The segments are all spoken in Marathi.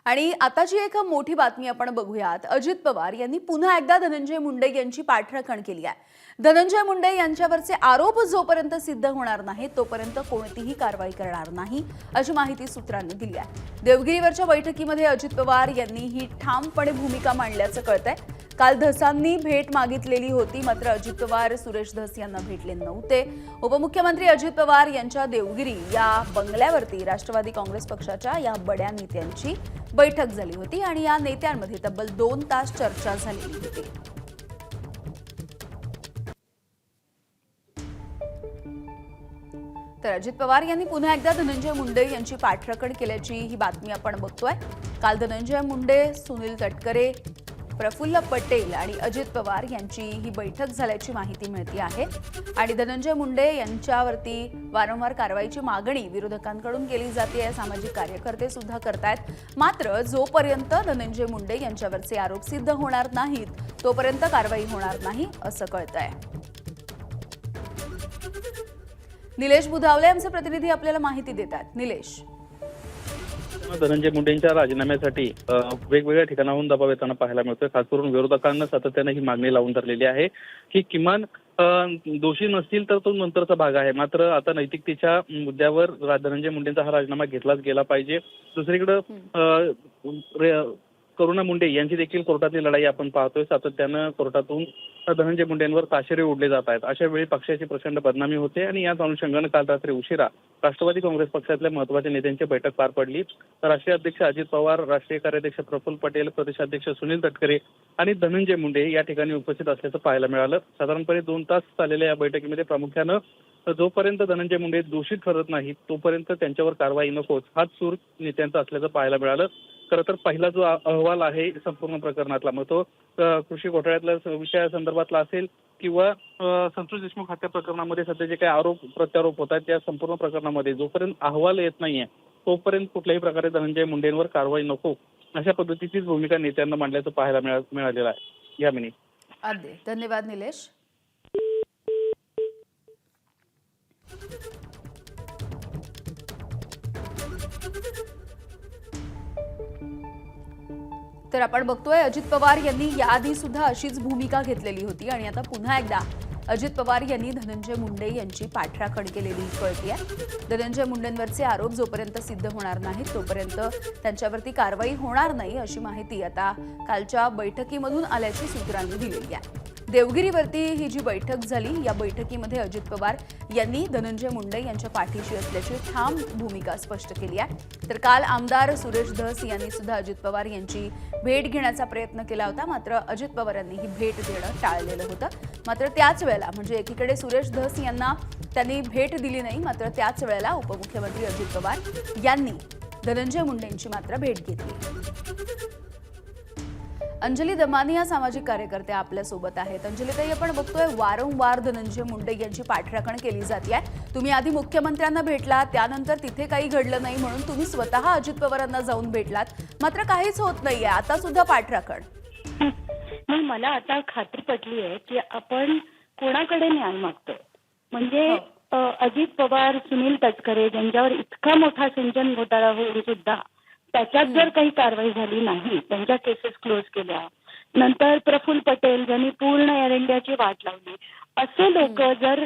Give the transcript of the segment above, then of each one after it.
आणि आताची एक मोठी बातमी आपण बघूयात। अजित पवार यांनी पुन्हा एकदा धनंजय मुंडे यांची पाठराखण केली आहे। धनंजय मुंडे यांच्यावरचे आरोप जोपर्यंत सिद्ध होणार नाहीत तोपर्यंत कोणतीही कारवाई करणार नाही अशी माहिती सूत्रांनी दिली आहे। देवगिरीवरच्या बैठकीमध्ये अजित पवार यांनी ही ठामपणे भूमिका मांडल्याचं कळतंय। काल धसांनी भेट मागितलेली होती, मात्र अजित पवार सुरेश धस यांना भेटले नव्हते। उपमुख्यमंत्री अजित पवार यांच्या देवगिरी या बंगल्यावरती राष्ट्रवादी काँग्रेस पक्षाच्या या बड्या नेत्यांची बैठक झाली होती आणि या नेत्यांमध्ये तब्बल 2 तास चर्चा झालेली होती। तर अजित पवार यांनी पुन्हा एकदा धनंजय मुंडे यांची पाठराखण केल्याची ही बातमी आपण बघतोय। काल धनंजय मुंडे, सुनील तटकरे, प्रफुल्ल पटेल आणि अजित पवार यांची ही बैठक झाल्याची माहिती मिळते आहे आणि धनंजय मुंडे यांच्यावरती वारंवार कारवाईची मागणी विरोधकांकडून केली जाते, सामाजिक कार्यकर्ते सुद्धा करतायत। मात्र जोपर्यंत धनंजय मुंडे यांच्यावरचे आरोप सिद्ध होणार नाहीत तोपर्यंत कारवाई होणार नाही असं कळतंय। निलेश बुधावले आमचे प्रतिनिधी आपल्याला माहिती देतात। निलेश, धनंजय मुंडेंच्या राजीनाम्यासाठी वेगवेगळ्या ठिकाणाहून दबाव येताना पाहायला मिळतोय। खास करून विरोधकांना सातत्याने ही मागणी लावून धरलेली आहे की किमान दोषी नसतील तर तो नंतरचा भाग आहे, मात्र आता नैतिकतेच्या मुद्द्यावर धनंजय मुंडेंचा हा राजीनामा घेतलाच गेला पाहिजे। दुसरीकडे करुणा मुंडे यांची देखील कोर्टातली लढाई आपण पाहतोय। सातत्यानं कोर्टातून धनंजय मुंडेंवर ताशेरे ओढले जात आहेत। अशा वेळी पक्षाची प्रचंड बदनामी होते आणि याच अनुषंगानं काल रात्री उशिरा राष्ट्रवादी काँग्रेस पक्षातल्या महत्त्वाच्या नेत्यांची बैठक पार पडली। राष्ट्रीय अध्यक्ष अजित पवार, राष्ट्रीय कार्याध्यक्ष प्रफुल्ल पटेल, प्रदेशाध्यक्ष सुनील तटकरे आणि धनंजय मुंडे या ठिकाणी उपस्थित असल्याचं पाहायला मिळालं। साधारणपणे 2 तास चाललेल्या या बैठकीमध्ये प्रामुख्यानं जोपर्यंत धनंजय मुंडे दोषी ठरत नाहीत तोपर्यंत त्यांच्यावर कारवाई नकोच हाच सूर नेत्यांचा असल्याचं पाहायला मिळालं। खरं तर पहिला जो अहवाल आहे संपूर्ण प्रकरणातला, मग तो कृषी घोटाळ्यातल्या विषयासंदर्भातला असेल किंवा संतोष देशमुख हत्या प्रकरणामध्ये सध्या जे काही आरोप प्रत्यारोप होत आहेत त्या संपूर्ण प्रकरणामध्ये जोपर्यंत अहवाल येत नाहीये तोपर्यंत कुठल्याही प्रकारे धनंजय मुंडेंवर कारवाई नको अशा पद्धतीचीच भूमिका नेत्यांना मांडल्याचं पाहायला मिळालेलं आहे। यामिनी, धन्यवाद निलेश। तर आपण बघतोय अजित पवार यांनी याआधी सुद्धा अशीच भूमिका घेतलेली होती आणि आता पुन्हा एकदा अजित पवार यांनी धनंजय मुंडे यांची पाठराखण केलेली कळतेय। धनंजय मुंडेंवरचे आरोप जोपर्यंत सिद्ध होणार नाहीत तोपर्यंत त्यांच्यावरती कारवाई होणार नाही अशी माहिती आता कालच्या बैठकीमधून आल्याची सूत्रांनी दिलेली आहे। देवगिरीवरती ही जी बैठक झाली या बैठकीमध्ये अजित पवार यांनी धनंजय मुंडे यांच्या पाठीशी असल्याची ठाम भूमिका स्पष्ट केली आहे। तर काल आमदार सुरेश धस यांनी सुद्धा अजित पवार यांची भेट घेण्याचा प्रयत्न केला होता, मात्र अजित पवार यांनी ही भेट देणं टाळलेलं होतं। मात्र त्याच वेळेला म्हणजे एकीकडे सुरेश धस यांना त्यांनी भेट दिली नाही, मात्र त्याच वेळेला उपमुख्यमंत्री अजित पवार यांनी धनंजय मुंडेंची मात्र भेट घेतली। अंजली दमानी या सामाजिक कार्यकर्त्या आपल्या सोबत आहेत। अंजलीताई, आपण बघतोय वारंवार धनंजय मुंडे यांची पाठराखण केली जाते। तुम्ही आधी मुख्यमंत्र्यांना भेटला, त्यानंतर तिथे काही घडलं नाही म्हणून तुम्ही स्वतः अजित पवारांना जाऊन भेटलात, मात्र काहीच होत नाहीये, आता सुद्धा पाठराखण। मला आता खात्री पटली आहे की आपण कोणाकडे न्याय मागतो। म्हणजे अजित पवार, सुनील तटकरे ज्यांच्यावर इतका मोठा सिंचन घोटाळा होऊन सुद्धा त्याच्यात जर काही कारवाई झाली नाही, त्यांच्या केसेस क्लोज केल्या, नंतर प्रफुल्ल पटेल ज्यांनी पूर्ण एअर इंडियाची वाट लावली, असे लोक जर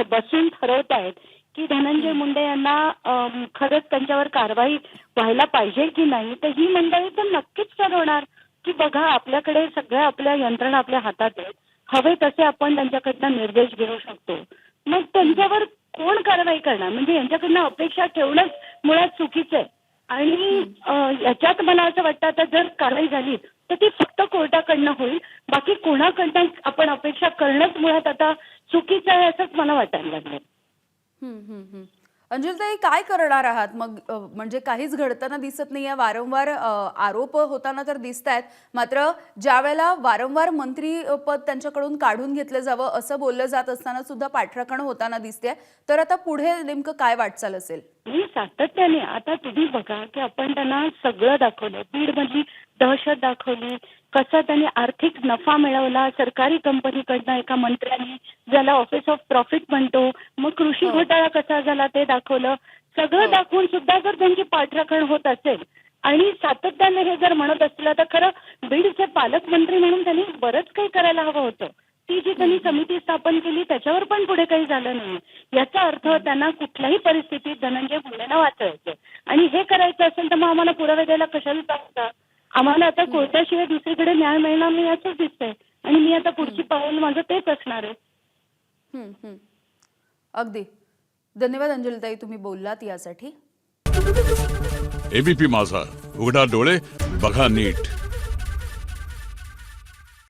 बसून ठरवत आहेत की धनंजय मुंडे यांना खरंच त्यांच्यावर कारवाई व्हायला पाहिजे की नाही, तर ही मंडळी तर नक्कीच ठरवणार की बघा आपल्याकडे सगळ्या आपल्या यंत्रणा आपल्या हातात आहेत, हवे तसे आपण त्यांच्याकडनं निर्देश घेऊ शकतो। मग त्यांच्यावर कोण कारवाई करणार? म्हणजे यांच्याकडनं अपेक्षा ठेवणंच मुळात चुकीचं आहे। आणि याच्यात मला असं वाटतं आता जर कारवाई झाली तर ती फक्त कोर्टाकडनं होईल, बाकी कोणाकडनं आपण अपेक्षा करणंच मुळात आता चुकीचं आहे असंच मला वाटायला लागलं। अंजलीताई, काय करणार आहात मग? म्हणजे काहीच घडताना दिसत नाहीये, वारंवार आरोप होताना तर दिसतायत, मात्र ज्या वेळेला वारंवार मंत्री पद त्यांच्याकडून काढून घेतलं जावं असं बोललं जात असताना सुद्धा पाठराखण होताना दिसते, तर आता पुढे नेमकं काय वाटचाल असेल? मी सातत्याने आता तुम्ही बघा की आपण त्यांना सगळं दाखवलं, बीडमधली दहशत दाखवली, कसा त्यांनी आर्थिक नफा मिळवला सरकारी कंपनीकडनं एका मंत्र्यांनी, ज्याला ऑफिस ऑफ प्रॉफिट म्हणतो, मग कृषी घोटाळा कसा झाला ते दाखवलं। सगळं दाखवून सुद्धा जर त्यांची पाठराखण होत असेल आणि सातत्याने हे जर म्हणत असतील तर खरं बीडचे पालकमंत्री म्हणून त्यांनी बरंच काही करायला हवं होतं. ती जी त्यांनी समिती स्थापन केली त्याच्यावर पण पुढे काही झालं नाही. याचा अर्थ त्यांना कुठल्याही परिस्थितीत धनंजय मुंडेंना वाचवायचं आणि हे करायचं असेल तर मग आम्हाला पुरावे द्यायला कशाला सांगता. आम्हाला आता कोर्टाशिवाय दुसरीकडे न्याय मिळणार नाही असंच दिसतंय आणि मी आता पुढची पाऊल माझं तेच असणार आहे. अगदी धन्यवाद अंजलीताई, तुम्ही बोललात यासाठी. एबीपी माझा, उघडा डोळे बघा नीट.